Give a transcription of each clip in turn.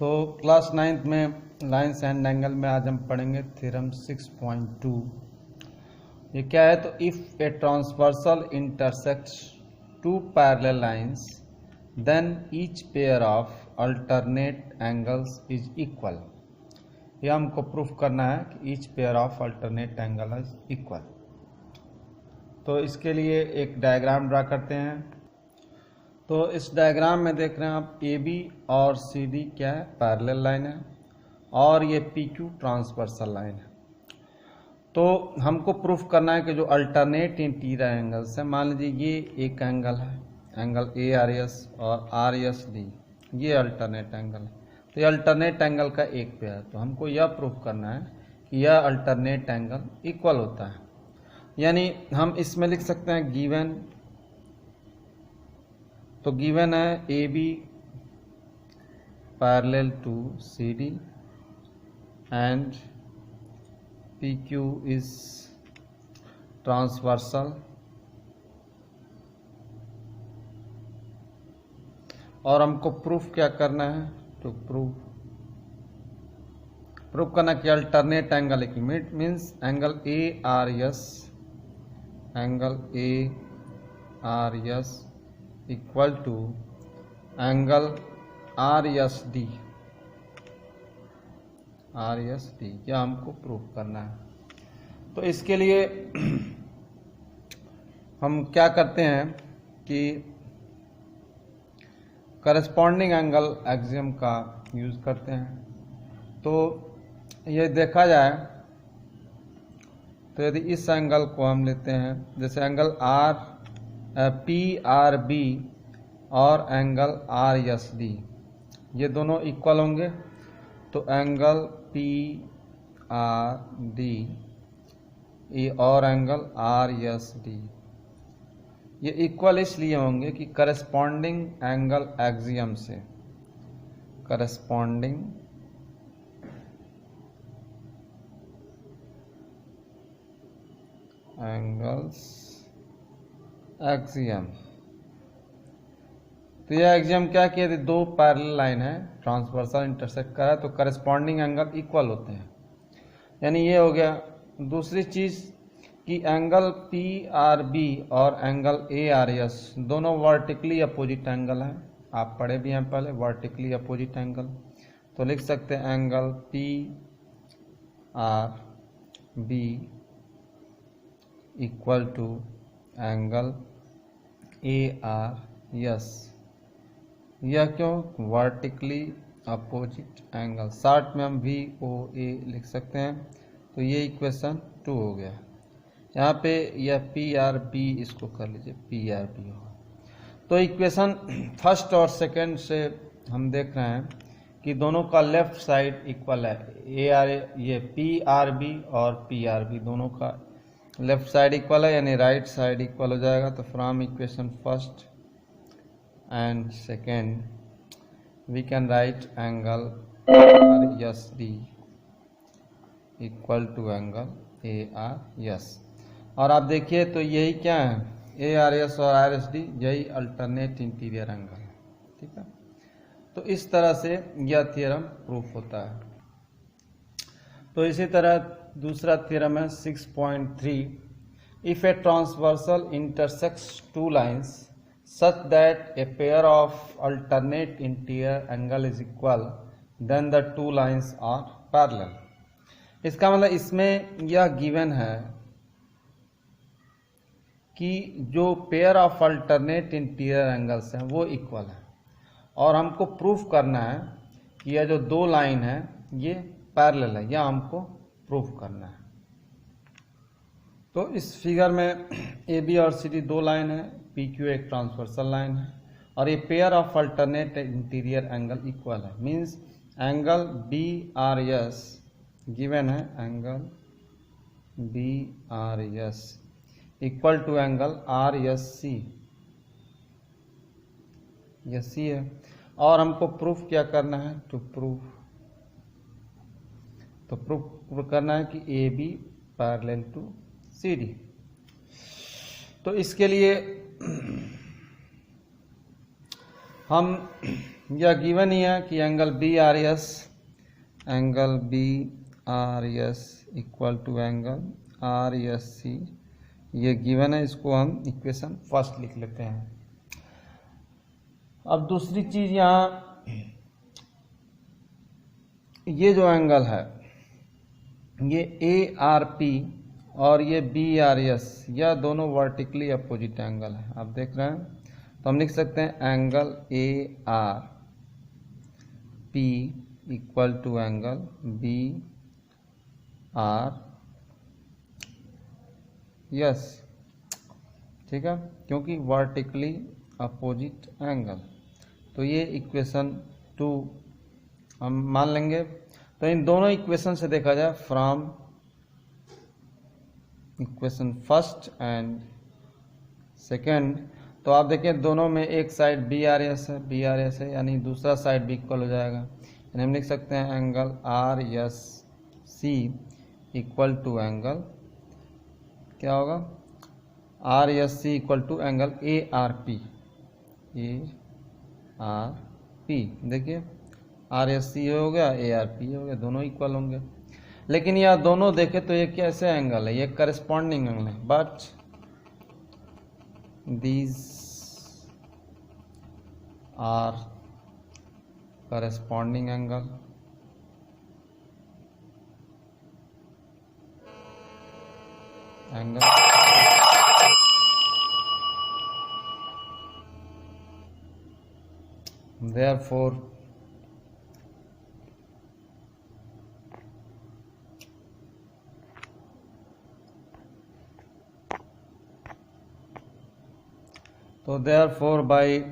तो class 9th में lines and angle में आज हम पढ़ेंगे थ्योरम 6.2। ये क्या है? तो if a transversal intersects two parallel lines then each pair of alternate angles is equal. यह हमको प्रूफ करना है कि each pair of alternate angle is equal. तो इसके लिए एक डायग्राम ड्रा करते हैं। तो इस डायग्राम में देख रहे हैं आप ए बी और सी डी क्या है? पैरेलल लाइन है, और ये पी क्यू ट्रांसवर्सल लाइन है। तो हमको प्रूफ करना है कि जो अल्टरनेट इंटीरियर एंगल्स है, मान लीजिए ये एक एंगल है, एंगल ए आर एस और आर एस डी, ये अल्टरनेट एंगल है। तो ये अल्टरनेट एंगल का एक पेयर है। तो हमको यह प्रूफ करना है कि यह अल्टरनेट एंगल इक्वल होता है। यानी हम इसमें लिख सकते हैं गिवन, तो गिवन है A B parallel to C D and P Q is transversal, और हमको प्रूफ क्या करना है? टू प्रूफ करना कि अल्टरनेट एंगल की means angle A R S, angle A R S equal to angle R S D, यह हमको प्रूफ करना है। तो इसके लिए हम क्या करते हैं कि करस्पॉन्डिंग एंगल एक्सियम का यूज करते हैं। तो ये देखा जाए तो यदि इस एंगल को हम लेते हैं, जैसे एंगल पी आर बी और एंगल आर एस डी, ये दोनों इक्वल होंगे। तो एंगल पी आर डी और एंगल आर एस डी ये इक्वल इसलिए होंगे कि करस्पॉन्डिंग एंगल एक्सियम से, करस्पॉन्डिंग एंगल्स एक्सियम। तो यह एक्सियम क्या कि यदि दो पैरेलल लाइन है, ट्रांसवर्सल इंटरसेक्ट कर रहा है, तो करस्पॉन्डिंग एंगल इक्वल होते हैं। यानी ये हो गया। दूसरी चीज कि एंगल पी आर बी और एंगल ए आर एस दोनों वर्टिकली अपोजिट एंगल हैं। आप पढ़े भी हैं पहले, वर्टिकली अपोजिट एंगल। तो लिख सकते हैं angle P R B equal to angle A R S. यह क्यों? Vertically opposite angle. शॉर्ट में हम वी ओ ए लिख सकते हैं। तो ये इक्वेशन 2 हो गया। यहाँ पे यह पी आर बी, इसको कर लीजिए पी आर बी होगा। तो इक्वेशन फर्स्ट और सेकंड से हम देख रहे हैं कि दोनों का लेफ्ट साइड इक्वल है। ए आर, ये पी आर बी और पी आर बी दोनों का लेफ्ट साइड इक्वल है, यानी राइट साइड इक्वल हो जाएगा। तो from equation first and second we can write angle R S D equal to angle A R S. और आप देखिए तो यही क्या है? ए आर एस और आर एस डी, यही अल्टरनेट इंटीरियर एंगल है। ठीक है। तो इस तरह से यह थ्योरम प्रूफ होता है। तो इसी तरह दूसरा थ्योरम है 6.3। If a transversal intersects two lines such that a pair of alternate interior angle is equal then the two lines are parallel. इसका मतलब इसमें यह गिवन है कि जो pair of alternate interior angles हैं वो इक्वल है, और हमको प्रूफ करना है कि यह जो दो लाइन है ये पैरेलल है। यह हमको प्रूफ करना है। तो इस फिगर में ए बी और सी डी दो लाइन है, पी क्यू एक ट्रांसवर्सल लाइन है, और ये pair of alternate interior angle equal है। Means angle B R S given है, angle B R S equal to angle R S C, यह सी है। और हमको प्रूफ क्या करना है? टू प्रूफ करना है कि A B parallel to C D. तो इसके लिए हम यह गिवन ही है कि angle B R S equal to angle R S C, ये गिवन है। इसको हम इक्वेशन फर्स्ट लिख लेते हैं। अब दूसरी चीज यहाँ, ये जो एंगल है ये ए आर पी और ये बी आर एस, यह दोनों वर्टिकली अपोजिट एंगल है। आप देख रहे हैं, तो हम लिख सकते हैं angle A R P equal to angle B R S, ठीक है, क्योंकि वर्टिकली अपोजिट एंगल। तो ये इक्वेशन 2 हम मान लेंगे। तो इन दोनों इक्वेशन से देखा जाए, from equation first and second, तो आप देखें दोनों में एक साइड बी आर एस है, यानी दूसरा साइड भी इक्वल हो जाएगा। यानी हम लिख सकते हैं angle R S C equal to angle, क्या होगा, R S C equal to angle A R P. देखिए आर एस सी हो गया, ए आर पी हो गया, दोनों इक्वल होंगे। लेकिन यह दोनों देखें तो ये कैसे एंगल है, ये करस्पॉन्डिंग एंगल है, but these are corresponding angle, therefore by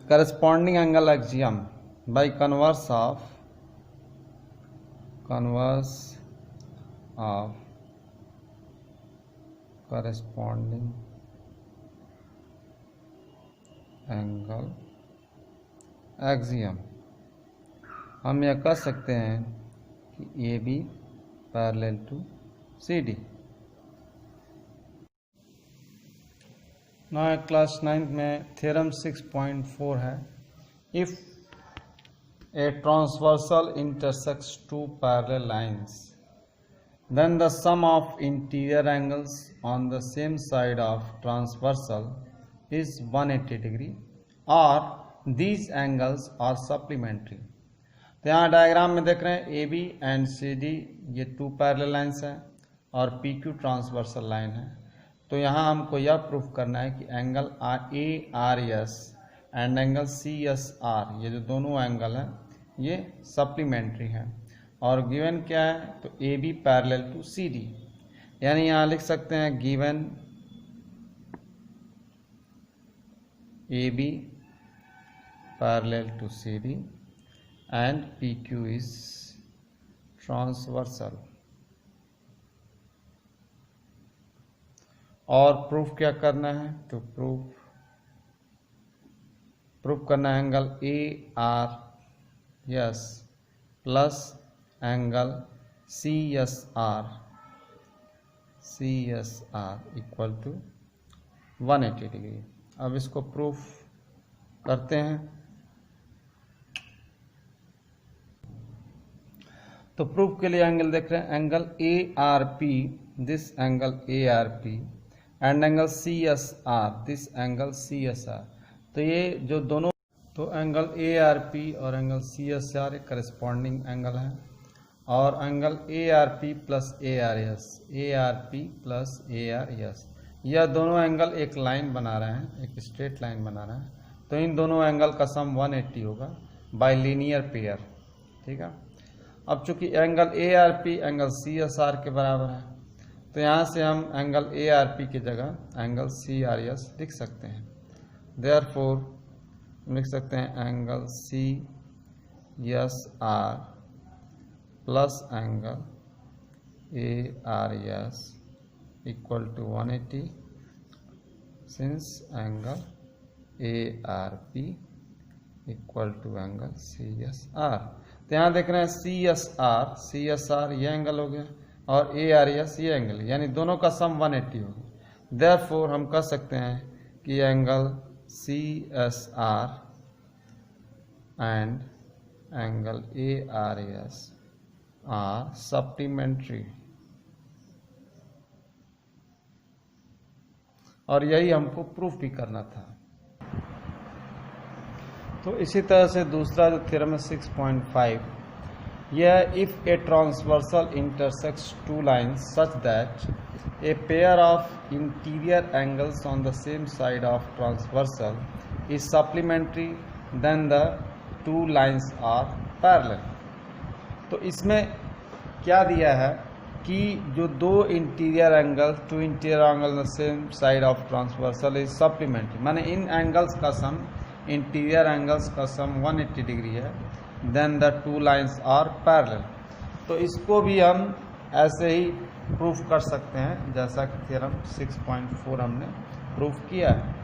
corresponding angle axiom, by converse of corresponding angle axiom, हम यह कह सकते हैं कि A B parallel to C D. ना क्लास 9 में थ्योरम 6.4 है, if a transversal intersects two parallel lines then the sum of interior angles on the same side of transversal is 180 degree or these angles are supplementary। तो यहाँ diagram में देख रहे हैं A B and C D ये 2 parallel lines हैं और P Q transversal line है। तो यहाँ हमको यह प्रूफ करना है कि angle A R S and angle C S R, ये जो दोनों एंगल हैं ये सप्लीमेंट्री हैं। और गिवन क्या है, तो A B parallel to C D, यानी यहाँ लिख सकते हैं given A B parallel to C D and P Q is transversal. और प्रूफ क्या करना है, तो प्रूफ करना है angle A R S plus angle C S R equal to 180 degree. अब इसको प्रूफ करते हैं। तो प्रूफ के लिए एंगल देख रहे हैं, angle A R P, this angle A R P and angle C S R, this angle C S R. तो ये जो दोनों, तो एंगल ए आर पी और एंगल सी एस आर एक करस्पॉन्डिंग एंगल है, और angle A R P plus A R S, यह दोनों एंगल एक लाइन बना रहे हैं, एक स्ट्रेट लाइन बना रहे हैं। तो इन दोनों एंगल का सम 180 होगा बाय लीनियर पेयर, ठीक है। अब चूंकि angle A R P angle C S R के बराबर है, तो यहाँ से हम एंगल ए आर पी की जगह एंगल सी आर एस लिख सकते हैं। देयरफॉर लिख सकते हैं angle C S R plus angle A R S equal to 180, since angle A R P equal to angle C S R. तो यहाँ देख रहे हैं सी एस आर, ये एंगल हो गया, और ARS ये एंगल, यानी दोनों का सम 180 होगा। देयरफॉर हम कह सकते हैं कि angle CSR and angle ARS are supplementary, और यही हमको प्रूफ भी करना था। तो इसी तरह से दूसरा जो थ्योरम है 6.5, यह if a transversal intersects two lines such that a pair of interior angles on the same side of transversal is supplementary then the two lines are parallel. तो इसमें क्या दिया है कि जो दो interior angle same side of transversal is supplementary, माने इन एंगल्स का सम, इंटीरियर एंगल्स का सम 180 डिग्री है, then the two lines are parallel. तो इसको भी हम ऐसे ही प्रूफ कर सकते हैं जैसा कि थ्योरम 6.4 हमने प्रूफ किया है।